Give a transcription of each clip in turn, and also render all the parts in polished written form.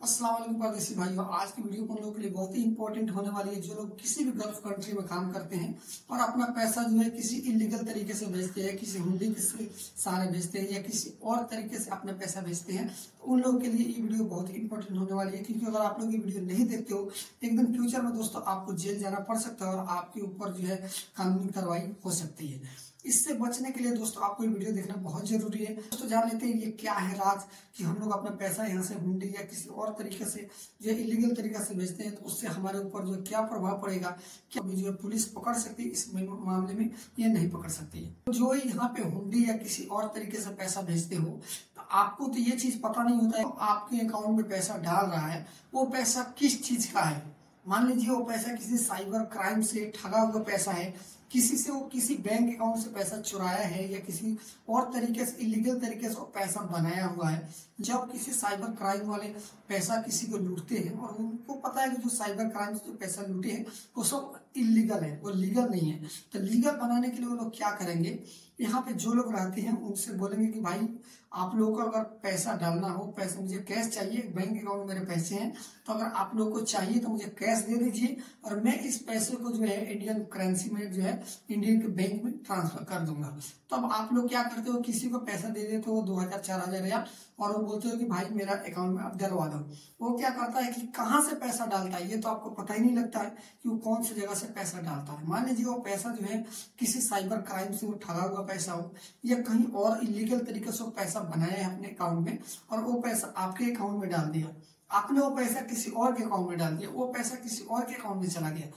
अस्सलाम वालेकुम परदेसी भाइयों। आज की वीडियो उन लोगों के लिए बहुत ही इंपॉर्टेंट होने वाली है जो लोग किसी भी गल्फ कंट्री में काम करते हैं और अपना पैसा जो है किसी इलीगल तरीके से भेजते हैं, किसी हुंडी के सहारे भेजते हैं या किसी और तरीके से अपना पैसा भेजते हैं, तो उन लोगों के लिए ये वीडियो बहुत ही इंपॉर्टेंट होने वाली है। क्योंकि अगर आप लोग ये वीडियो नहीं देखते हो, एक दिन फ्यूचर में दोस्तों आपको जेल जाना पड़ सकता है और आपके ऊपर जो है कानूनी कार्रवाई हो सकती है। इससे बचने के लिए दोस्तों आपको ये वीडियो देखना बहुत जरूरी है। दोस्तों जान लेते हैं ये क्या है राज कि हम लोग अपना पैसा यहाँ से हुंडी या किसी और तरीके से जो इलीगल तरीके से भेजते हैं, तो उससे हमारे ऊपर जो क्या प्रभाव पड़ेगा, क्या जो है पुलिस पकड़ सकती है इस मामले में या नहीं पकड़ सकती है। जो यहाँ पे हुंडी या किसी और तरीके से पैसा भेजते हो, तो आपको तो ये चीज पता नहीं होता है आपके अकाउंट में पैसा डाल रहा है वो पैसा किस चीज का है। मान लीजिए वो पैसा किसी साइबर क्राइम से ठगा हुआ पैसा है, किसी से वो किसी बैंक अकाउंट से पैसा चुराया है या किसी और तरीके से इलीगल तरीके से वो पैसा बनाया हुआ है। जब किसी साइबर क्राइम वाले पैसा किसी को लूटते हैं और उनको पता है कि जो साइबर क्राइम से जो पैसा लूटे हैं वो सब इलीगल है, वो लीगल नहीं है, तो लीगल बनाने के लिए वो लोग क्या करेंगे, यहाँ पे जो लोग रहते हैं उनसे बोलेंगे कि भाई आप लोगों को अगर पैसा डालना हो, पैसा मुझे कैश चाहिए, बैंक अकाउंट में मेरे पैसे हैं, तो अगर आप लोगों को चाहिए तो मुझे कैश दे दीजिए और मैं इस पैसे को जो है इंडियन करेंसी में जो है इंडियन के बैंक में ट्रांसफर कर दूंगा। तो अब आप लोग क्या करते हो, किसी को पैसा दे देते हो 2000 4000 या, और वो बोलते हो कि भाई मेरा अकाउंट में आप डलवा दो। वो क्या करता है कि कहाँ से पैसा डालता है ये तो आपको पता ही नहीं लगता है कि वो कौन सी जगह से पैसा डालता है। मान लीजिए वो पैसा जो है किसी साइबर क्राइम से वो ठगा हुआ पैसा हो या कहीं और इलीगल तरीके से वो पैसा बनाया है अपने अकाउंट में और वो पैसा आपके अकाउंट में डाल दिया, आपने वो पैसा किसी और के अकाउंट में डाल दिया, वो पैसा किसी और के अकाउंट में चला गया।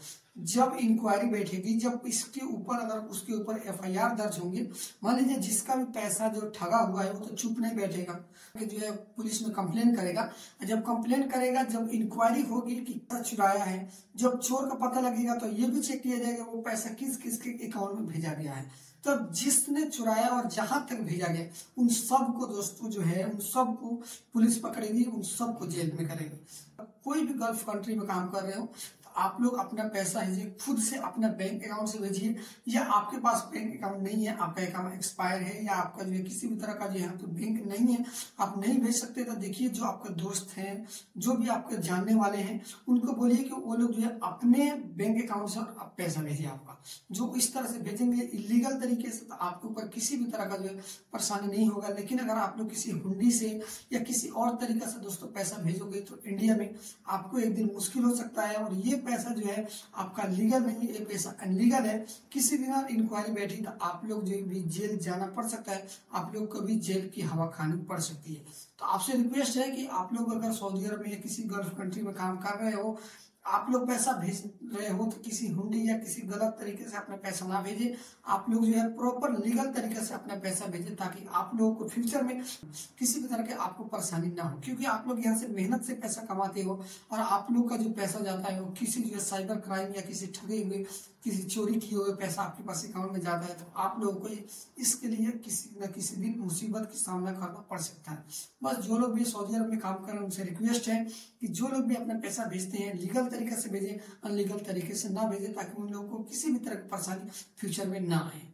जब इंक्वायरी बैठेगी, जब इसके ऊपर अगर उसके ऊपर एफआईआर दर्ज होंगे, मान लीजिए जिसका भी पैसा जो ठगा हुआ है वो तो चुप नहीं बैठेगा कि जो है पुलिस में कंप्लेन करेगा। जब कंप्लेन करेगा, जब इंक्वायरी होगी कि चुराया है, जब चोर का पता लगेगा तो ये भी चेक किया जाएगा वो पैसा किस किस के अकाउंट में भेजा गया है। तो जिसने चुराया और जहां तक भेजा गया उन सबको दोस्तों जो है उन सबको पुलिस पकड़ेगी, उन सबको जेल में करेगी। कोई भी गल्फ कंट्री में काम कर रहे हो तो आप लोग अपना पैसा भेजिए, खुद से अपना बैंक अकाउंट से भेजिए, या आपके पास बैंक अकाउंट नहीं है, आपका अकाउंट एक्सपायर है या आपका जो है किसी भी तरह का जो है तो बैंक नहीं है, आप नहीं भेज सकते, तो देखिए जो आपके दोस्त हैं, जो भी आपके जानने वाले हैं, उनको बोलिए कि वो लोग जो है अपने बैंक अकाउंट से आप पैसा भेजिए। आपका जो इस तरह से भेजेंगे इलीगल तरीके से, तो आपके ऊपर किसी भी तरह का जो है परेशानी नहीं होगा। लेकिन अगर आप लोग किसी हुंडी से या किसी और तरीके से दोस्तों पैसा भेजोगे तो इंडिया में आपको एक दिन मुश्किल हो सकता है और ये पैसा जो है आपका लीगल नहीं, ये पैसा अनलीगल है। किसी दिन इंक्वायरी बैठी तो आप लोग जो भी जेल जाना पड़ सकता है, आप लोग को भी जेल की हवा खानी पड़ सकती है। तो आपसे रिक्वेस्ट है कि आप लोग अगर सऊदी अरब में या किसी गल्फ कंट्री में काम कर रहे हो, आप लोग पैसा भेज रहे हो तो किसी हुंडी या किसी गलत तरीके से अपना पैसा ना भेजे। आप लोग जो है प्रॉपर लीगल तरीके से अपना पैसा भेजे ताकि आप लोगों को फ्यूचर में किसी भी तरह के आपको परेशानी ना हो। क्योंकि आप लोग यहाँ से मेहनत से पैसा कमाते हो और आप लोग का जो पैसा जाता है वो किसी जो है साइबर क्राइम या किसी ठगे हुए किसी चोरी किए हुए पैसा आपके पास अकाउंट में जाता है, तो आप लोगों को इसके लिए किसी न किसी दिन मुसीबत का सामना करना पड़ सकता है। बस जो लोग भी सऊदी अरब में काम कर रहे हैं उनसे रिक्वेस्ट है कि जो लोग भी अपना पैसा भेजते हैं लीगल तरीके से भेजें, अनलीगल तरीके से ना भेजें, ताकि उन लोगों को किसी भी तरह की परेशानी फ्यूचर में ना आए।